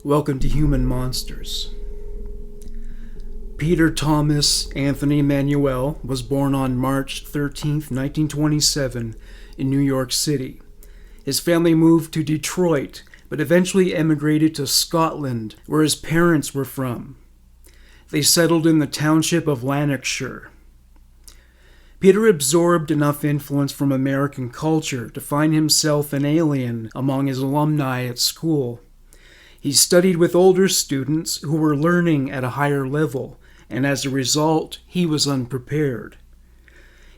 Welcome to Human Monsters. Peter Thomas Anthony Manuel was born on March 13, 1927, in New York City. His family moved to Detroit, but eventually emigrated to Scotland, where his parents were from. They settled in the township of Lanarkshire. Peter absorbed enough influence from American culture to find himself an alien among his alumni at school. He studied with older students who were learning at a higher level, and as a result, he was unprepared.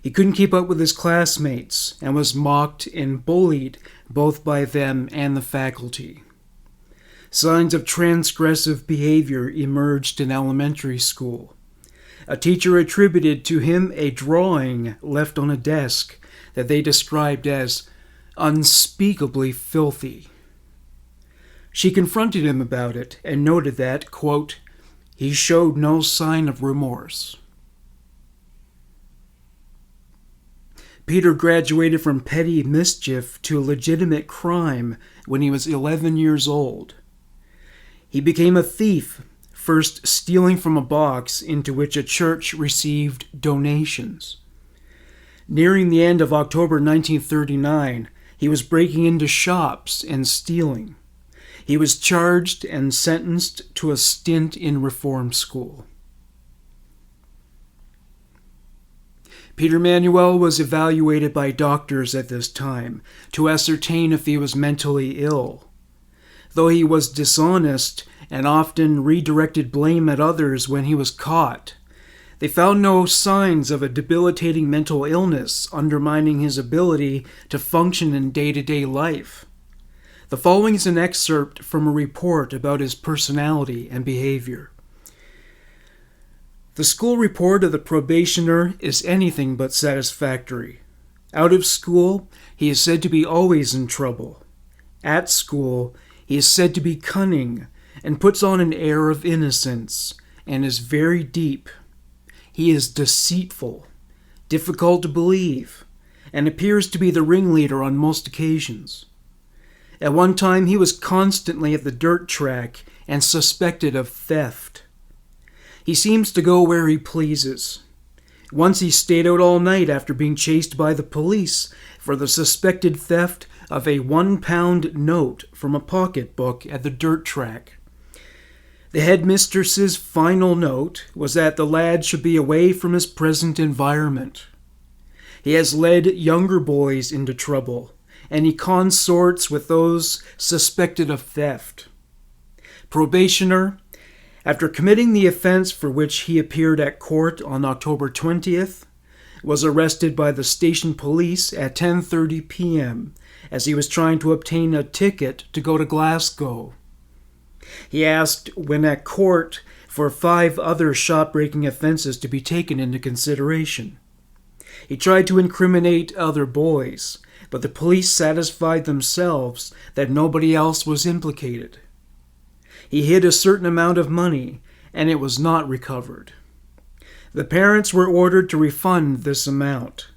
He couldn't keep up with his classmates and was mocked and bullied both by them and the faculty. Signs of transgressive behavior emerged in elementary school. A teacher attributed to him a drawing left on a desk that they described as unspeakably filthy. She confronted him about it and noted that, quote, he showed no sign of remorse. Peter graduated from petty mischief to legitimate crime when he was 11 years old. He became a thief, first stealing from a box into which a church received donations. Nearing the end of October 1939, he was breaking into shops and stealing. He was charged and sentenced to a stint in reform school. Peter Manuel was evaluated by doctors at this time to ascertain if he was mentally ill. Though he was dishonest and often redirected blame at others when he was caught, they found no signs of a debilitating mental illness undermining his ability to function in day-to-day life. The following is an excerpt from a report about his personality and behavior. The school report of the probationer is anything but satisfactory. Out of school, he is said to be always in trouble. At school, he is said to be cunning and puts on an air of innocence and is very deep. He is deceitful, difficult to believe, and appears to be the ringleader on most occasions. At one time, he was constantly at the dirt track and suspected of theft. He seems to go where he pleases. Once he stayed out all night after being chased by the police for the suspected theft of a £1 note from a pocketbook at the dirt track. The headmistress's final note was that the lad should be away from his present environment. He has led younger boys into trouble, and he consorts with those suspected of theft. Probationer, after committing the offense for which he appeared at court on October 20th, was arrested by the station police at 10:30 p.m. as he was trying to obtain a ticket to go to Glasgow. He asked, when at court, for 5 other shop-breaking offenses to be taken into consideration. He tried to incriminate other boys, but the police satisfied themselves that nobody else was implicated. He hid a certain amount of money, and it was not recovered. The parents were ordered to refund this amount.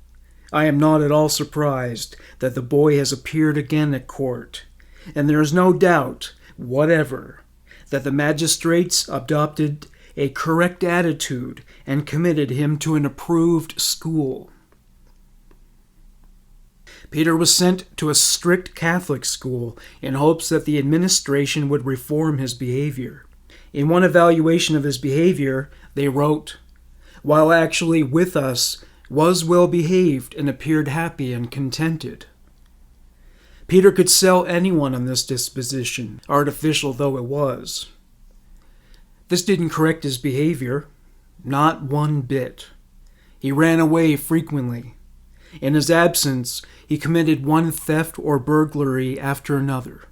I am not at all surprised that the boy has appeared again at court, and there is no doubt whatever that the magistrates adopted a correct attitude and committed him to an approved school. Peter was sent to a strict Catholic school in hopes that the administration would reform his behavior. In one evaluation of his behavior, they wrote, "While actually with us, was well behaved and appeared happy and contented." Peter could sell anyone on this disposition, artificial though it was. This didn't correct his behavior, not one bit. He ran away frequently. In his absence, he committed one theft or burglary after another.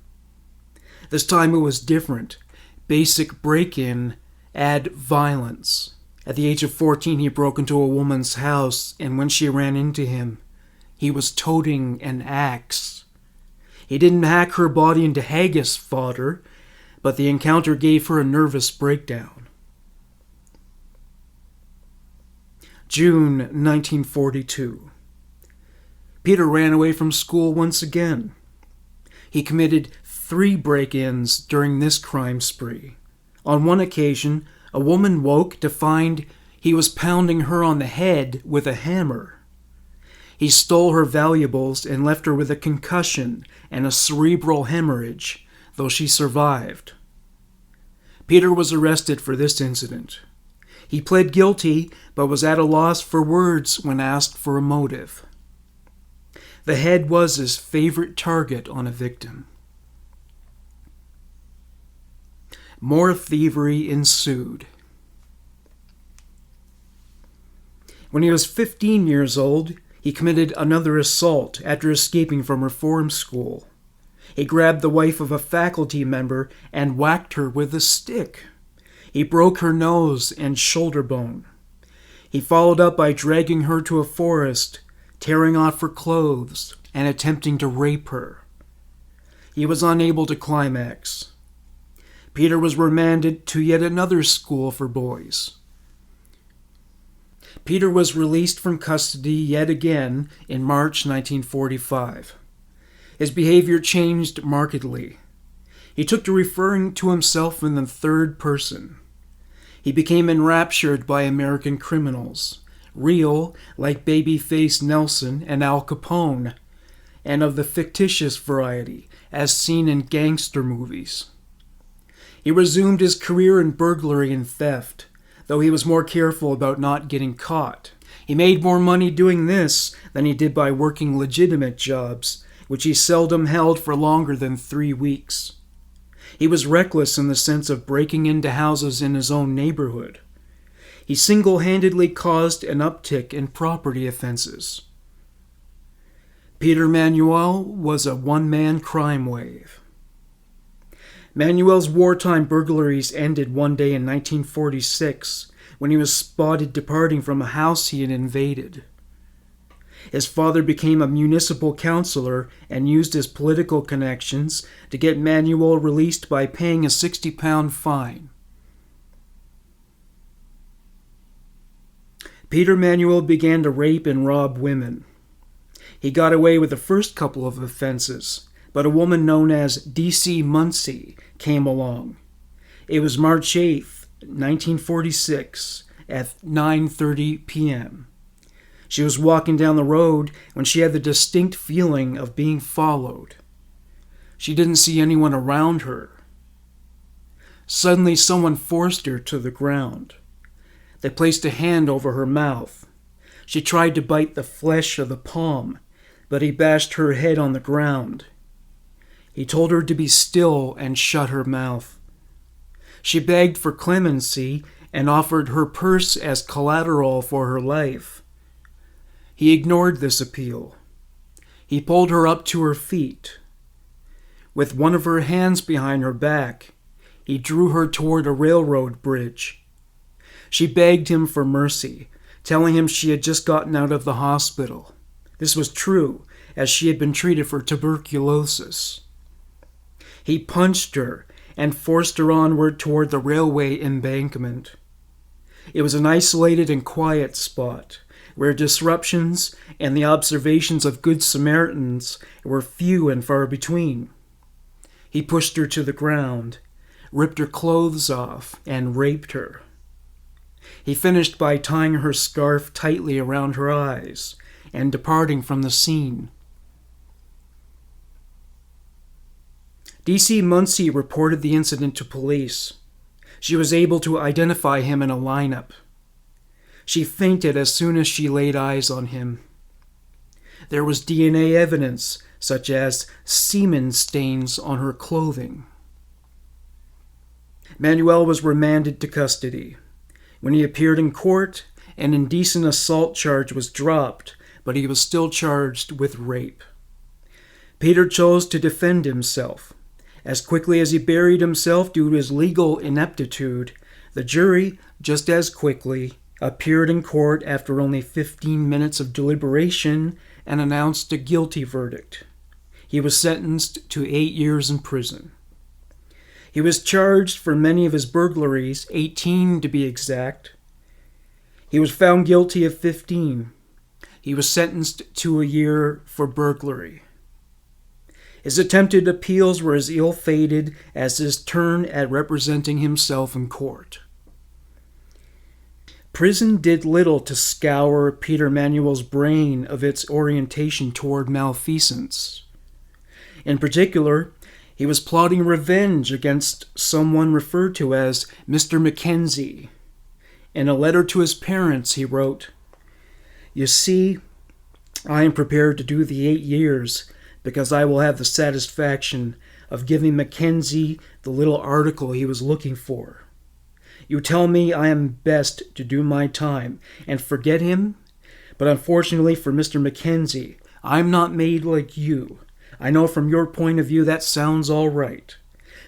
This time it was different. Basic break-in, add violence. At the age of 14, he broke into a woman's house, and when she ran into him, he was toting an axe. He didn't hack her body into haggis fodder, but the encounter gave her a nervous breakdown. June 1942. Peter ran away from school once again. He committed 3 break-ins during this crime spree. On one occasion, a woman woke to find he was pounding her on the head with a hammer. He stole her valuables and left her with a concussion and a cerebral hemorrhage, though she survived. Peter was arrested for this incident. He pled guilty, but was at a loss for words when asked for a motive. The head was his favorite target on a victim. More thievery ensued. When he was 15 years old, he committed another assault after escaping from reform school. He grabbed the wife of a faculty member and whacked her with a stick. He broke her nose and shoulder bone. He followed up by dragging her to a forest, tearing off her clothes, and attempting to rape her. He was unable to climax. Peter was remanded to yet another school for boys. Peter was released from custody yet again in March 1945. His behavior changed markedly. He took to referring to himself in the third person. He became enraptured by American criminals, real like Babyface Nelson and Al Capone, and of the fictitious variety, as seen in gangster movies. He resumed his career in burglary and theft, though he was more careful about not getting caught. He made more money doing this than he did by working legitimate jobs, which he seldom held for longer than 3 weeks. He was reckless in the sense of breaking into houses in his own neighborhood. He single-handedly caused an uptick in property offenses. Peter Manuel was a one-man crime wave. Manuel's wartime burglaries ended one day in 1946 when he was spotted departing from a house he had invaded. His father became a municipal councilor and used his political connections to get Manuel released by paying a 60-pound fine. Peter Manuel began to rape and rob women. He got away with the first couple of offenses, but a woman known as D.C. Muncie came along. It was March 8th, 1946, at 9:30 p.m. She was walking down the road when she had the distinct feeling of being followed. She didn't see anyone around her. Suddenly, someone forced her to the ground. They placed a hand over her mouth. She tried to bite the flesh of the palm, but he bashed her head on the ground. He told her to be still and shut her mouth. She begged for clemency and offered her purse as collateral for her life. He ignored this appeal. He pulled her up to her feet. With one of her hands behind her back, he drew her toward a railroad bridge. She begged him for mercy, telling him she had just gotten out of the hospital. This was true, as she had been treated for tuberculosis. He punched her and forced her onward toward the railway embankment. It was an isolated and quiet spot, where disruptions and the observations of good Samaritans were few and far between. He pushed her to the ground, ripped her clothes off, and raped her. He finished by tying her scarf tightly around her eyes and departing from the scene. D.C. Muncie reported the incident to police. She was able to identify him in a lineup. She fainted as soon as she laid eyes on him. There was DNA evidence, such as semen stains on her clothing. Manuel was remanded to custody. When he appeared in court, an indecent assault charge was dropped, but he was still charged with rape. Peter chose to defend himself. As quickly as he buried himself due to his legal ineptitude, the jury, just as quickly, appeared in court after only 15 minutes of deliberation and announced a guilty verdict. He was sentenced to 8 years in prison. He was charged for many of his burglaries, 18 to be exact. He was found guilty of 15. He was sentenced to a year for burglary. His attempted appeals were as ill-fated as his turn at representing himself in court. Prison did little to scour Peter Manuel's brain of its orientation toward malfeasance. In particular, he was plotting revenge against someone referred to as Mr. Mackenzie. In a letter to his parents, he wrote, "You see, I am prepared to do the 8 years because I will have the satisfaction of giving Mackenzie the little article he was looking for. You tell me I am best to do my time and forget him, but unfortunately for Mr. Mackenzie, I'm not made like you. I know from your point of view that sounds all right,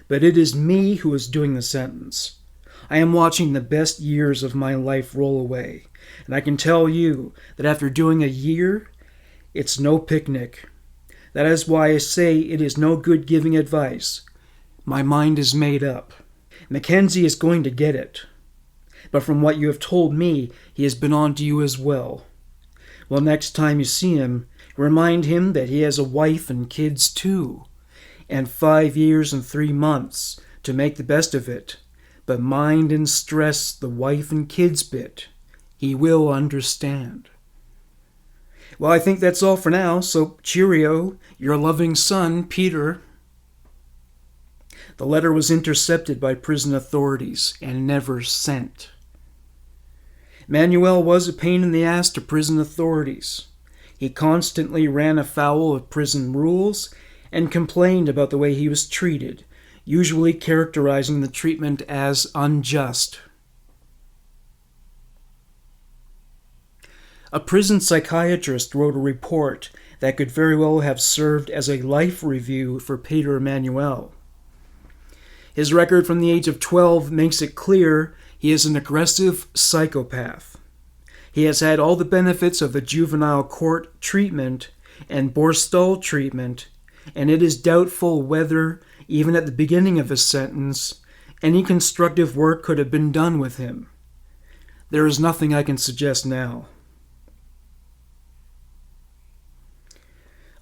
but it is me who is doing the sentence. I am watching the best years of my life roll away, and I can tell you that after doing a year, it's no picnic. That is why I say it is no good giving advice. My mind is made up. Mackenzie is going to get it. But from what you have told me, he has been on to you as well. Well, next time you see him, remind him that he has a wife and kids too, and 5 years and 3 months to make the best of it. But mind and stress the wife and kids bit. He will understand." Well, I think that's all for now, so cheerio, your loving son, Peter. The letter was intercepted by prison authorities and never sent. Manuel was a pain in the ass to prison authorities. He constantly ran afoul of prison rules and complained about the way he was treated, usually characterizing the treatment as unjust. A prison psychiatrist wrote a report that could very well have served as a life review for Peter Manuel. His record from the age of 12 makes it clear he is an aggressive psychopath. He has had all the benefits of the juvenile court treatment and Borstal treatment, and it is doubtful whether, even at the beginning of his sentence, any constructive work could have been done with him. There is nothing I can suggest now.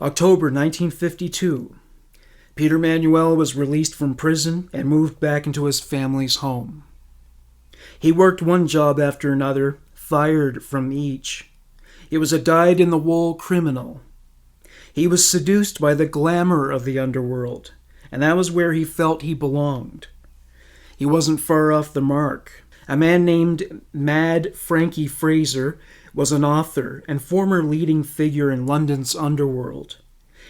October 1952. Peter Manuel was released from prison and moved back into his family's home. He worked one job after another, fired from each. He was a dyed-in-the-wool criminal. He was seduced by the glamour of the underworld, and that was where he felt he belonged. He wasn't far off the mark. A man named Mad Frankie Fraser was an author and former leading figure in London's underworld.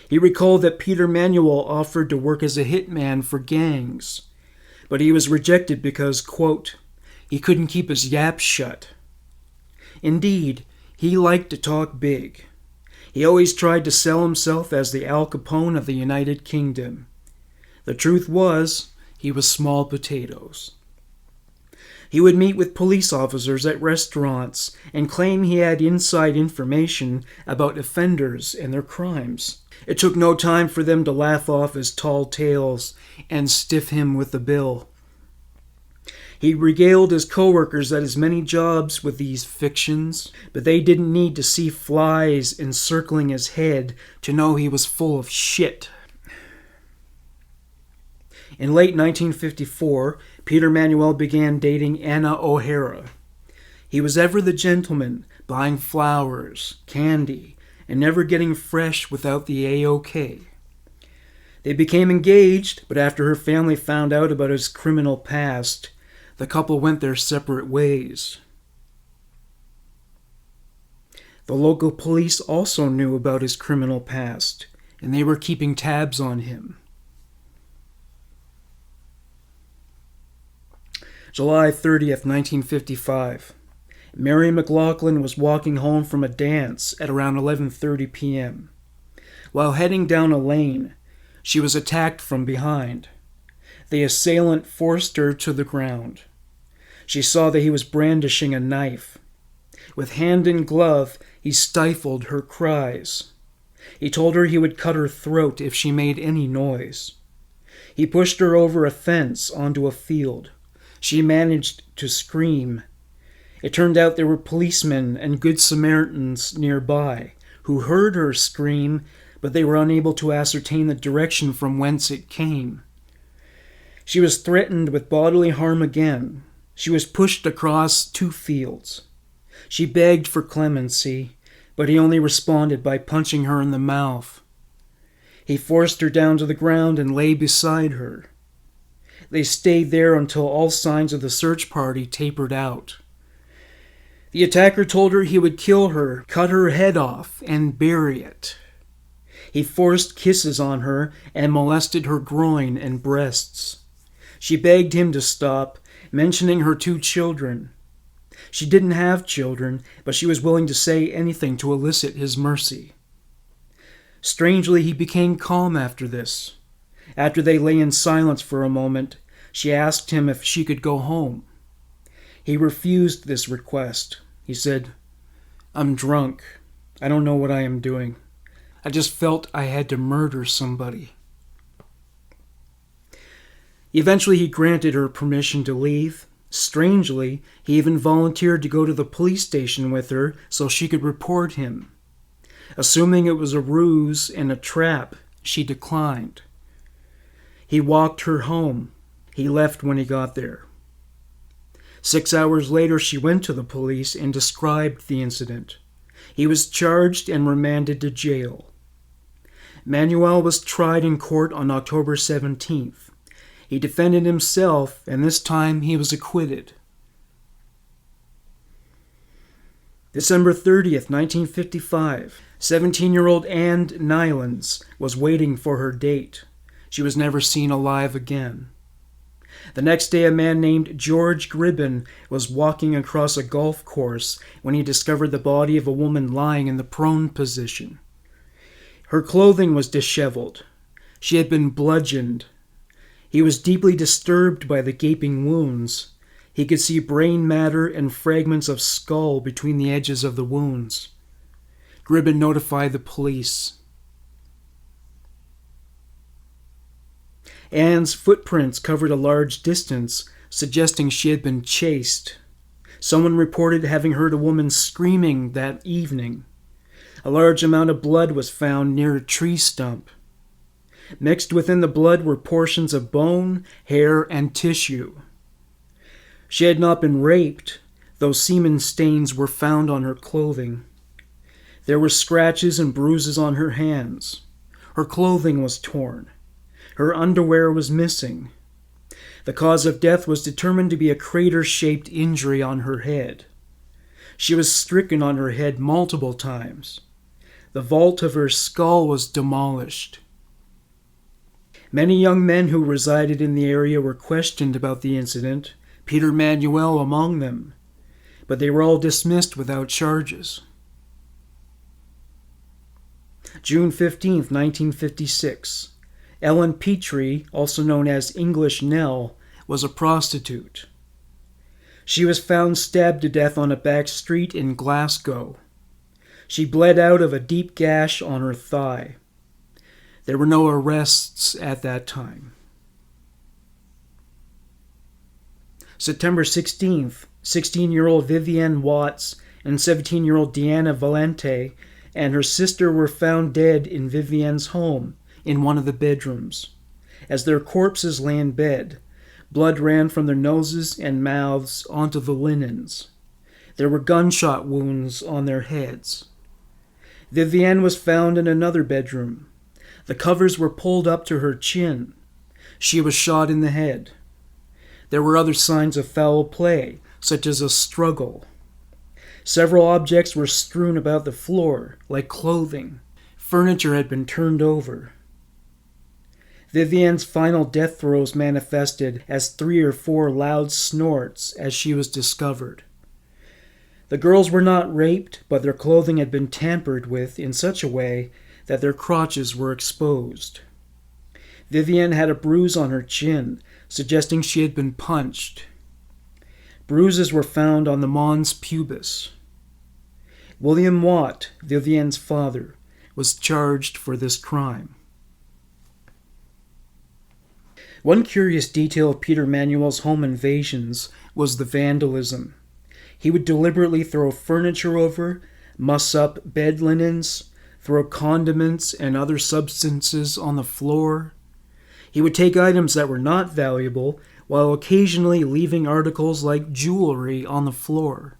He recalled that Peter Manuel offered to work as a hitman for gangs, but he was rejected because, quote, he couldn't keep his yap shut. Indeed, he liked to talk big. He always tried to sell himself as the Al Capone of the United Kingdom. The truth was, he was small potatoes. He would meet with police officers at restaurants and claim he had inside information about offenders and their crimes. It took no time for them to laugh off his tall tales and stiff him with the bill. He regaled his coworkers at his many jobs with these fictions, but they didn't need to see flies encircling his head to know he was full of shit. In late 1954, Peter Manuel began dating Anna O'Hara. He was ever the gentleman, buying flowers, candy, and never getting fresh without the A-OK. They became engaged, but after her family found out about his criminal past, the couple went their separate ways. The local police also knew about his criminal past, and they were keeping tabs on him. July 30th, 1955. Mary McLaughlin was walking home from a dance at around 11:30 p.m. While heading down a lane, she was attacked from behind. The assailant forced her to the ground. She saw that he was brandishing a knife. With hand in glove, he stifled her cries. He told her he would cut her throat if she made any noise. He pushed her over a fence onto a field. She managed to scream. It turned out there were policemen and good Samaritans nearby who heard her scream but they were unable to ascertain the direction from whence it came. She was threatened with bodily harm again. She was pushed across 2 fields. She begged for clemency, but he only responded by punching her in the mouth. He forced her down to the ground and lay beside her. They stayed there until all signs of the search party tapered out. The attacker told her he would kill her, cut her head off, and bury it. He forced kisses on her and molested her groin and breasts. She begged him to stop, mentioning her 2 children. She didn't have children, but she was willing to say anything to elicit his mercy. Strangely, he became calm after this. After they lay in silence for a moment, she asked him if she could go home. He refused this request. He said, "I'm drunk. I don't know what I am doing. I just felt I had to murder somebody." Eventually, he granted her permission to leave. Strangely, he even volunteered to go to the police station with her so she could report him. Assuming it was a ruse and a trap, she declined. He walked her home. He left when he got there. 6 hours later, she went to the police and described the incident. He was charged and remanded to jail. Manuel was tried in court on October 17th. He defended himself, and this time he was acquitted. December 30th, 1955, 17-year-old Anne Nylans was waiting for her date. She was never seen alive again. The next day, a man named George Gribben was walking across a golf course when he discovered the body of a woman lying in the prone position. Her clothing was disheveled. She had been bludgeoned. He was deeply disturbed by the gaping wounds. He could see brain matter and fragments of skull between the edges of the wounds. Gribben notified the police. Anne's footprints covered a large distance, suggesting she had been chased. Someone reported having heard a woman screaming that evening. A large amount of blood was found near a tree stump. Mixed within the blood were portions of bone, hair, and tissue. She had not been raped, though semen stains were found on her clothing. There were scratches and bruises on her hands. Her clothing was torn. Her underwear was missing. The cause of death was determined to be a crater-shaped injury on her head. She was stricken on her head multiple times. The vault of her skull was demolished. Many young men who resided in the area were questioned about the incident, Peter Manuel among them, but they were all dismissed without charges. June 15th, 1956. Ellen Petrie, also known as English Nell, was a prostitute. She was found stabbed to death on a back street in Glasgow. She bled out of a deep gash on her thigh. There were no arrests at that time. September 16th, 16-year-old Vivienne Watts and 17-year-old Deanna Valente and her sister were found dead in Vivienne's home in one of the bedrooms. As their corpses lay in bed, blood ran from their noses and mouths onto the linens. There were gunshot wounds on their heads. Vivienne was found in another bedroom. The covers were pulled up to her chin. She was shot in the head. There were other signs of foul play, such as a struggle. Several objects were strewn about the floor, like clothing. Furniture had been turned over. Vivienne's final death throes manifested as 3 or 4 loud snorts as she was discovered. The girls were not raped, but their clothing had been tampered with in such a way that their crotches were exposed. Vivienne had a bruise on her chin, suggesting she had been punched. Bruises were found on the mons pubis. William Watt, Vivienne's father, was charged for this crime. One curious detail of Peter Manuel's home invasions was the vandalism. He would deliberately throw furniture over, muss up bed linens, throw condiments and other substances on the floor. He would take items that were not valuable, while occasionally leaving articles like jewelry on the floor.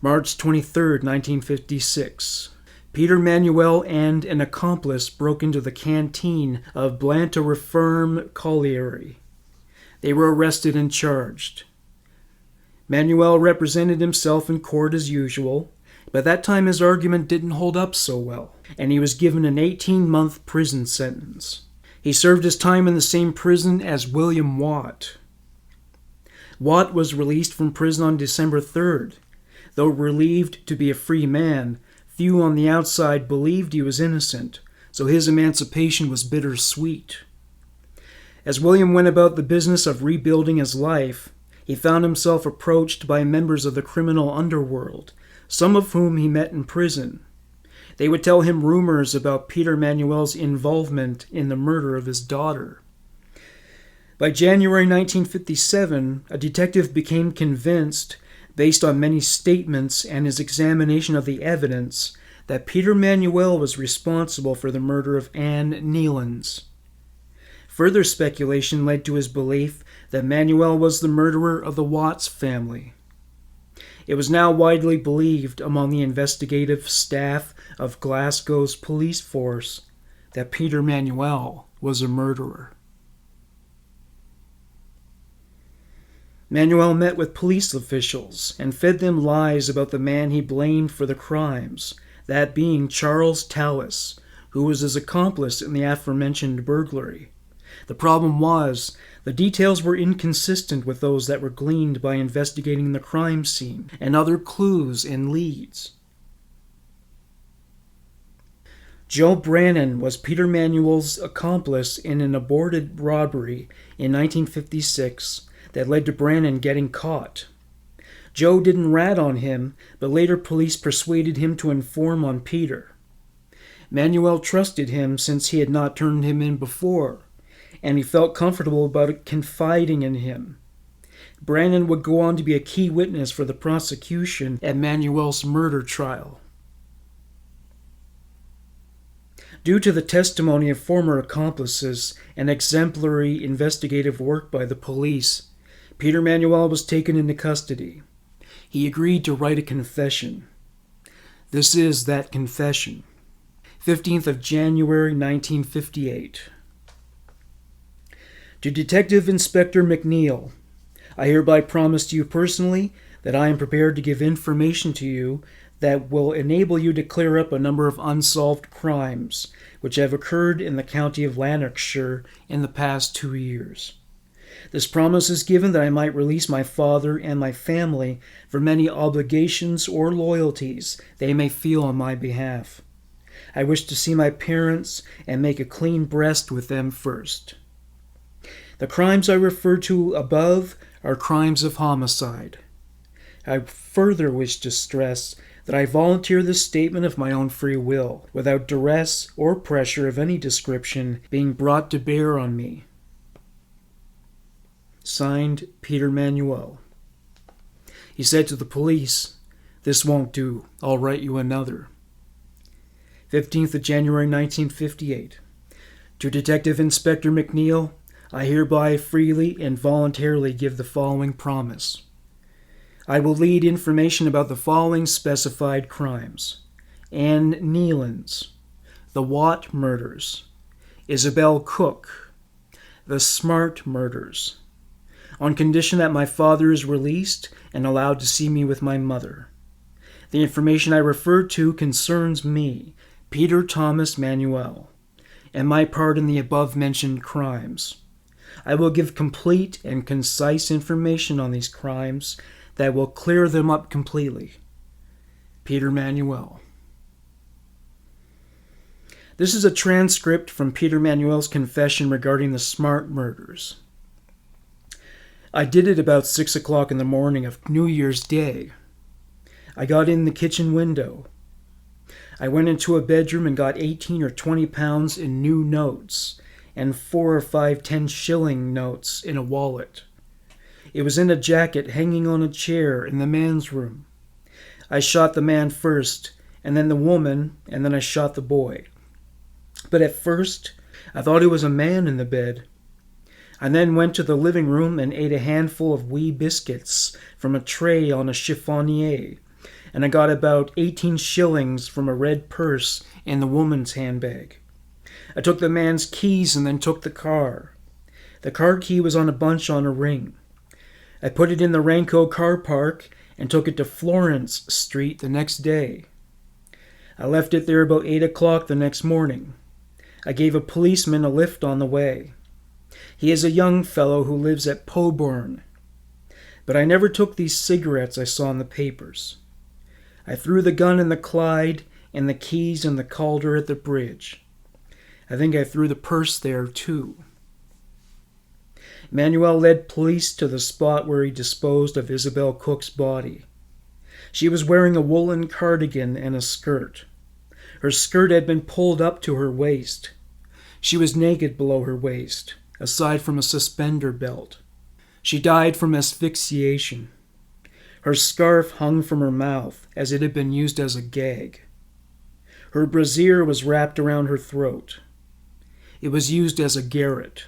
March 23, 1956. Peter Manuel and an accomplice broke into the canteen of Blantyre Colliery. They were arrested and charged. Manuel represented himself in court as usual, but that time his argument didn't hold up so well, and he was given an 18-month prison sentence. He served his time in the same prison as William Watt. Watt was released from prison on December 3rd. Though relieved to be a free man, few on the outside believed he was innocent, so his emancipation was bittersweet. As William went about the business of rebuilding his life, he found himself approached by members of the criminal underworld, some of whom he met in prison. They would tell him rumors about Peter Manuel's involvement in the murder of his daughter. By January 1957, a detective became convinced, based on many statements and his examination of the evidence, that Peter Manuel was responsible for the murder of Anne Nealons. Further speculation led to his belief that Manuel was the murderer of the Watts family. It was now widely believed among the investigative staff of Glasgow's police force that Peter Manuel was a murderer. Manuel met with police officials and fed them lies about the man he blamed for the crimes, that being Charles Tallis, who was his accomplice in the aforementioned burglary. The problem was, the details were inconsistent with those that were gleaned by investigating the crime scene and other clues and leads. Joe Brannan was Peter Manuel's accomplice in an aborted robbery in 1956 that led to Brannan getting caught. Joe didn't rat on him, but later police persuaded him to inform on Peter. Manuel trusted him since he had not turned him in before, and he felt comfortable about confiding in him. Brannan would go on to be a key witness for the prosecution at Manuel's murder trial. Due to the testimony of former accomplices and exemplary investigative work by the police, Peter Manuel was taken into custody. He agreed to write a confession. This is that confession. 15th of January, 1958. To Detective Inspector McNeil, I hereby promise to you personally that I am prepared to give information to you that will enable you to clear up a number of unsolved crimes which have occurred in the county of Lanarkshire in the past 2 years. This promise is given that I might release my father and my family from any obligations or loyalties they may feel on my behalf. I wish to see my parents and make a clean breast with them first. The crimes I referred to above are crimes of homicide. I further wish to stress that I volunteer this statement of my own free will, without duress or pressure of any description being brought to bear on me. Signed, Peter Manuel. He said to the police, "This won't do. I'll write you another." 15th of January 1958. To Detective Inspector McNeil, I hereby freely and voluntarily give the following promise. I will lead information about the following specified crimes: Anne Nealons, the Watt murders, Isabel Cook, the Smart murders, on condition that my father is released and allowed to see me with my mother. The information I refer to concerns me, Peter Thomas Manuel, and my part in the above-mentioned crimes. I will give complete and concise information on these crimes that will clear them up completely. Peter Manuel. This is a transcript from Peter Manuel's confession regarding the Smart murders. I did it about 6 o'clock in the morning of New Year's Day. I got in the kitchen window. I went into a bedroom and got 18 or 20 pounds in new notes and 4 or 5 10-shilling notes in a wallet. It was in a jacket hanging on a chair in the man's room. I shot the man first, and then the woman, and then I shot the boy. But at first, I thought it was a man in the bed. I then went to the living room and ate a handful of wee biscuits from a tray on a chiffonier, and I got about 18 shillings from a red purse in the woman's handbag. I took the man's keys and then took the car. The car key was on a bunch on a ring. I put it in the Ranco car park and took it to Florence Street the next day. I left it there about 8 o'clock the next morning. I gave a policeman a lift on the way. He is a young fellow who lives at Poburn. But I never took these cigarettes I saw in the papers. I threw the gun in the Clyde and the keys in the Calder at the bridge. I think I threw the purse there too. Manuel led police to the spot where he disposed of Isabel Cook's body. She was wearing a woolen cardigan and a skirt. Her skirt had been pulled up to her waist. She was naked below her waist, aside from a suspender belt. She died from asphyxiation. Her scarf hung from her mouth, as it had been used as a gag. Her brassiere was wrapped around her throat. It was used as a garrote.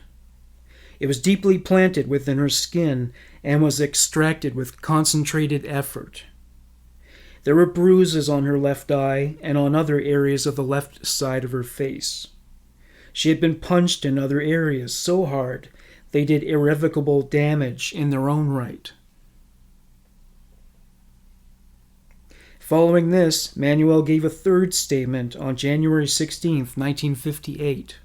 It was deeply planted within her skin and was extracted with concentrated effort. There were bruises on her left eye and on other areas of the left side of her face. She had been punched in other areas so hard they did irrevocable damage in their own right. Following this, Manuel gave a third statement on January 16, 1958.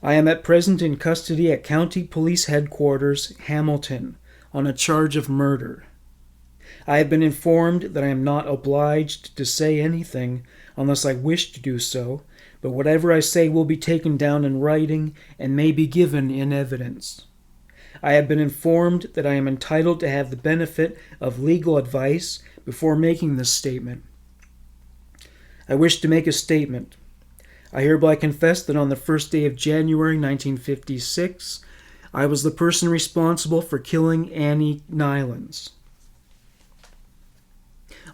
I am at present in custody at County Police Headquarters, Hamilton, on a charge of murder. I have been informed that I am not obliged to say anything unless I wish to do so, but whatever I say will be taken down in writing and may be given in evidence. I have been informed that I am entitled to have the benefit of legal advice before making this statement. I wish to make a statement. I hereby confess that on the first day of January 1956, I was the person responsible for killing Annie Nylans.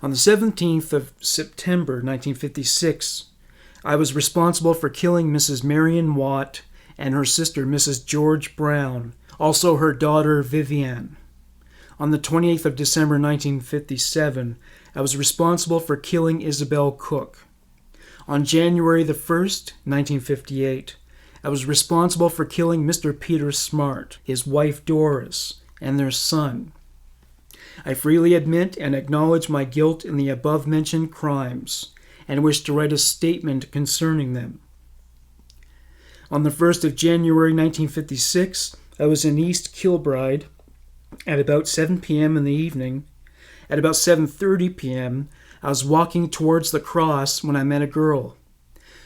On the 17th of September 1956, I was responsible for killing Mrs. Marion Watt and her sister Mrs. George Brown, also her daughter Vivian. On the 28th of December 1957, I was responsible for killing Isabel Cook. On January the 1st, 1958, I was responsible for killing Mr. Peter Smart, his wife Doris, and their son. I freely admit and acknowledge my guilt in the above-mentioned crimes, and wish to write a statement concerning them. On the 1st of January 1956, I was in East Kilbride at about 7 p.m. in the evening. At about 7:30 p.m., I was walking towards the cross when I met a girl.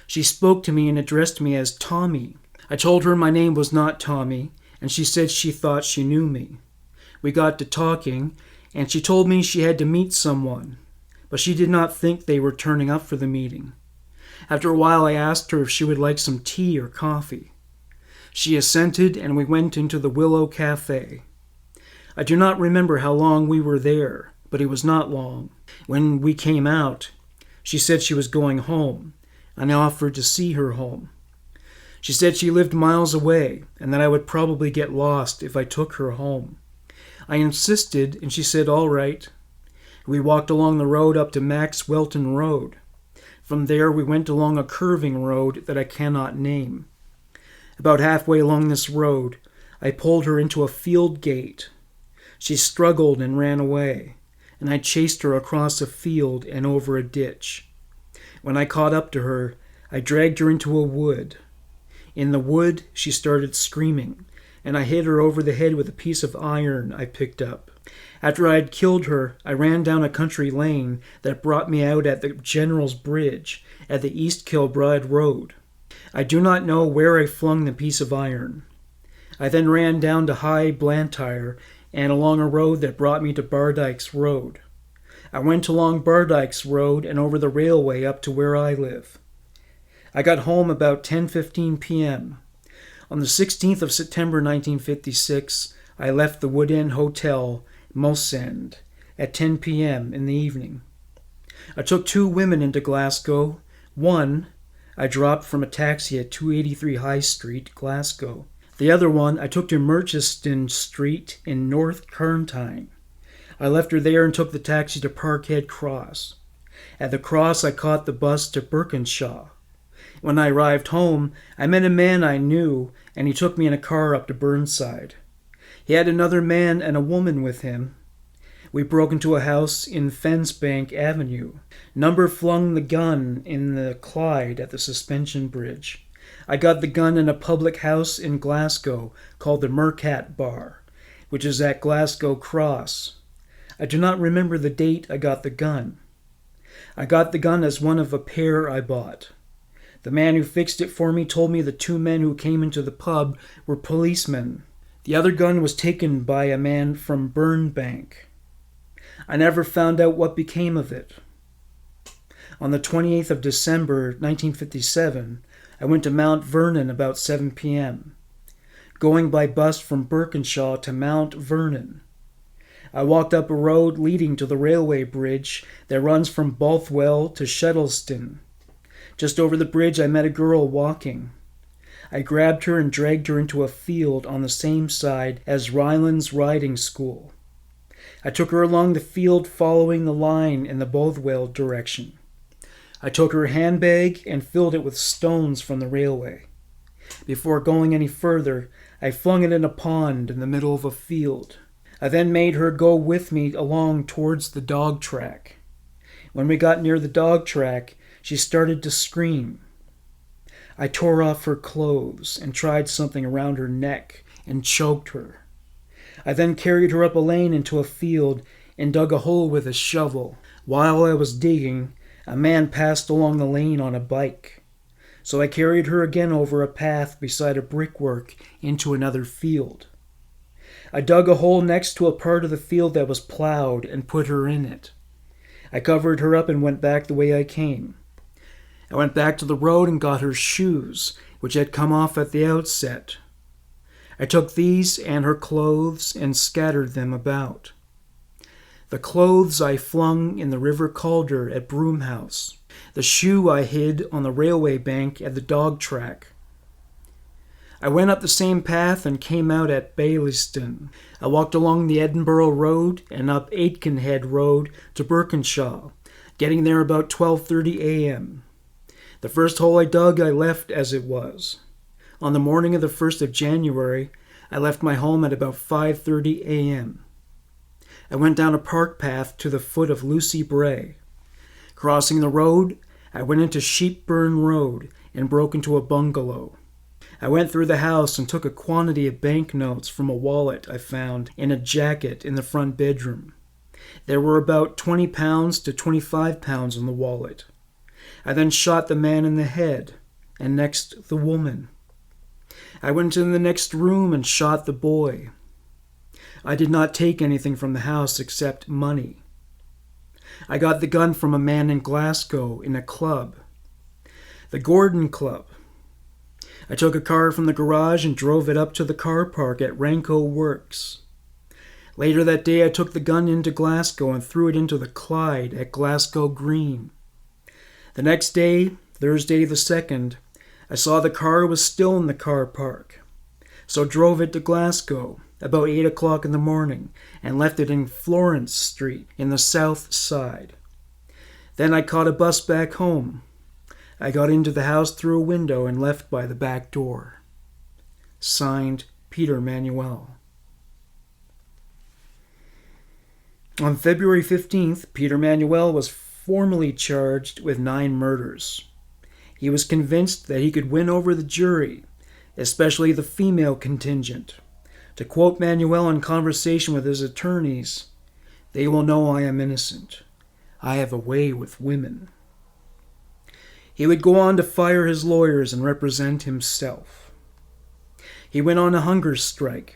She spoke to me and addressed me as Tommy. I told her my name was not Tommy, and she said she thought she knew me. We got to talking, and she told me she had to meet someone, but she did not think they were turning up for the meeting. After a while, I asked her if she would like some tea or coffee. She assented, and we went into the Willow Cafe. I do not remember how long we were there, but it was not long. When we came out, she said she was going home, and I offered to see her home. She said she lived miles away, and that I would probably get lost if I took her home. I insisted, and she said all right. We walked along the road up to Max Welton Road. From there we went along a curving road that I cannot name. About halfway along this road, I pulled her into a field gate. She struggled and ran away, and I chased her across a field and over a ditch. When I caught up to her, I dragged her into a wood. In the wood, she started screaming, and I hit her over the head with a piece of iron I picked up. After I had killed her, I ran down a country lane that brought me out at the General's Bridge at the East Kilbride Road. I do not know where I flung the piece of iron. I then ran down to High Blantyre and along a road that brought me to Bardykes Road. I went along Bardykes Road and over the railway up to where I live. I got home about 10:15 p.m. On the 16th of September 1956, I left the Wood End Hotel, Mosend, at 10 p.m. in the evening. I took 2 women into Glasgow. One, I dropped from a taxi at 283 High Street, Glasgow. The other one I took to Merchiston Street in North Carntine. I left her there and took the taxi to Parkhead Cross. At the cross, I caught the bus to Birkinshaw. When I arrived home, I met a man I knew, and he took me in a car up to Burnside. He had another man and a woman with him. We broke into a house in Fensbank Avenue. Number flung the gun in the Clyde at the suspension bridge. I got the gun in a public house in Glasgow called the Mercat Bar, which is at Glasgow Cross. I do not remember the date I got the gun. I got the gun as one of a pair I bought. The man who fixed it for me told me the 2 men who came into the pub were policemen. The other gun was taken by a man from Burnbank. I never found out what became of it. On the 28th of December, 1957, I went to Mount Vernon about 7 p.m., going by bus from Birkinshaw to Mount Vernon. I walked up a road leading to the railway bridge that runs from Bothwell to Shettleston. Just over the bridge, I met a girl walking. I grabbed her and dragged her into a field on the same side as Ryland's riding school. I took her along the field following the line in the Bothwell direction. I took her handbag and filled it with stones from the railway. Before going any further, I flung it in a pond in the middle of a field. I then made her go with me along towards the dog track. When we got near the dog track, she started to scream. I tore off her clothes and tried something around her neck and choked her. I then carried her up a lane into a field and dug a hole with a shovel. While I was digging, a man passed along the lane on a bike. So I carried her again over a path beside a brickwork into another field. I dug a hole next to a part of the field that was plowed and put her in it. I covered her up and went back the way I came. I went back to the road and got her shoes, which had come off at the outset. I took these and her clothes and scattered them about. The clothes I flung in the River Calder at Broomhouse. The shoe I hid on the railway bank at the dog track. I went up the same path and came out at Baillieston. I walked along the Edinburgh Road and up Aitkenhead Road to Birkinshaw, getting there about 12:30 a.m. The first hole I dug I left as it was. On the morning of the 1st of January, I left my home at about 5:30 a.m. I went down a park path to the foot of Lucy Bray. Crossing the road, I went into Sheepburn Road and broke into a bungalow. I went through the house and took a quantity of banknotes from a wallet I found in a jacket in the front bedroom. There were about £20 to £25 in the wallet. I then shot the man in the head, and next the woman. I went in the next room and shot the boy. I did not take anything from the house except money. I got the gun from a man in Glasgow in a club, the Gordon Club. I took a car from the garage and drove it up to the car park at Ranco Works. Later that day I took the gun into Glasgow and threw it into the Clyde at Glasgow Green. The next day, Thursday the 2nd, I saw the car was still in the car park, so drove it to Glasgow about 8 o'clock in the morning and left it in Florence Street in the south side. Then I caught a bus back home. I got into the house through a window and left by the back door. Signed, Peter Manuel. On February 15th, Peter Manuel was formally charged with 9 murders. He was convinced that he could win over the jury, especially the female contingent. To quote Manuel in conversation with his attorneys, "They will know I am innocent. I have a way with women." He would go on to fire his lawyers and represent himself. He went on a hunger strike.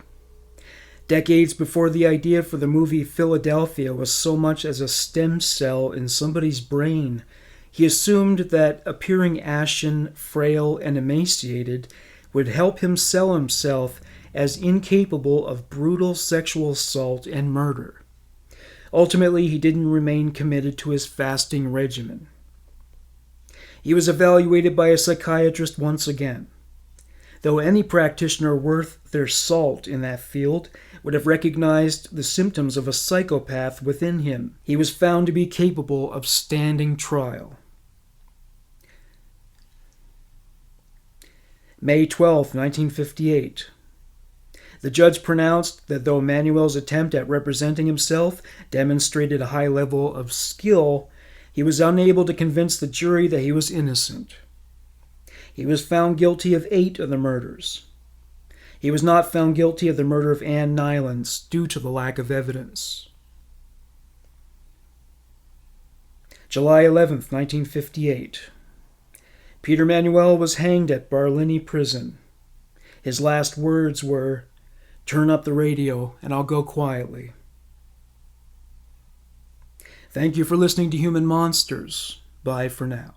Decades before the idea for the movie Philadelphia was so much as a stem cell in somebody's brain, he assumed that appearing ashen, frail, and emaciated would help him sell himself as incapable of brutal sexual assault and murder. Ultimately, he didn't remain committed to his fasting regimen. He was evaluated by a psychiatrist once again. Though any practitioner worth their salt in that field would have recognized the symptoms of a psychopath within him, he was found to be capable of standing trial. May 12, 1958. The judge pronounced that though Manuel's attempt at representing himself demonstrated a high level of skill, he was unable to convince the jury that he was innocent. He was found guilty of 8 of the murders. He was not found guilty of the murder of Ann Nylans due to the lack of evidence. July 11, 1958. Peter Manuel was hanged at Barlini Prison. His last words were, "Turn up the radio and I'll go quietly." Thank you for listening to Human Monsters. Bye for now.